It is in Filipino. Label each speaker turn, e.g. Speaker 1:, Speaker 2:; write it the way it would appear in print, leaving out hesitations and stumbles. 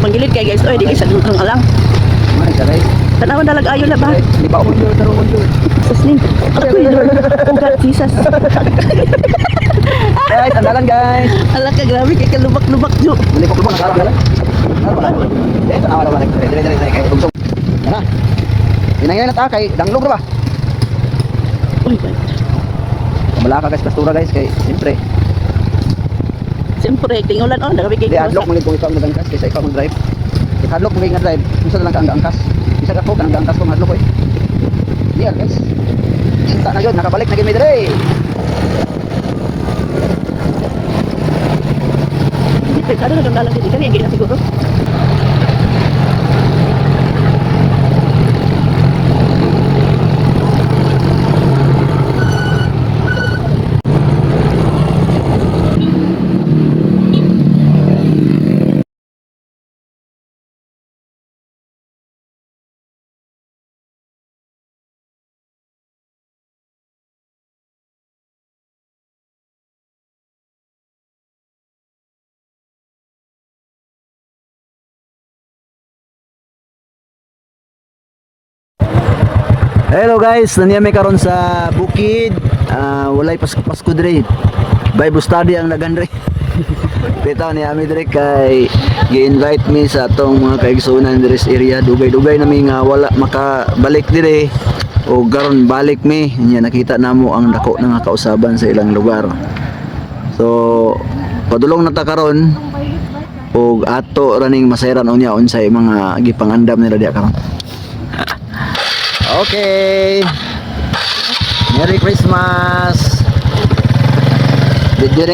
Speaker 1: manggilid kay guys. Oy, di sa dudong alang.
Speaker 2: Mari ka guys.
Speaker 1: Tanawan dalag ayo na ba?
Speaker 2: Di ba mo yun, taro mo yun.
Speaker 1: Susnin. Ako Lord. Oh God, Jesus.
Speaker 2: Guys, andalan guys.
Speaker 1: Ala ka grabe kay kalubak-lubak jo.
Speaker 2: Bili ko mo nasarap yan. Eh, tanawa naman. Dire kay tungsong. Yan na. Inangyan na ta kay danglog na ba?
Speaker 1: Uy,
Speaker 2: Kamala ka guys, pastura guys kay siyempre.
Speaker 1: siyempre tingulan oh, dagabi kay.
Speaker 2: Di adlock mo kung ikaw mag-angkas kaysa ikaw mag-drive. If hadlock mo nga drive, isa lang ka ang angkas. Isa ka ko ang angkas ko hadlock ko eh. Diyan guys. Sinta na yun, nakabalik na gid mi dire.
Speaker 1: Ano na dalang dito kani ang siguro.
Speaker 2: Hello guys, naniyami karon sa bukid. Walay Pasko dire. Bible study ang nagandre. Bitaw ni ami dire kay gi-invite me sa atong mga kaigsunan dire sa area. Dugay-dugay nami nga wala makabalik dire. O garon balik me. Nya nakita namo ang dako nga kausaban sa ilang lugar. So padulong na ta karon og ato raning masayran unya unsay mga gipangandam nila diha karon. Okay. Merry Christmas. Did you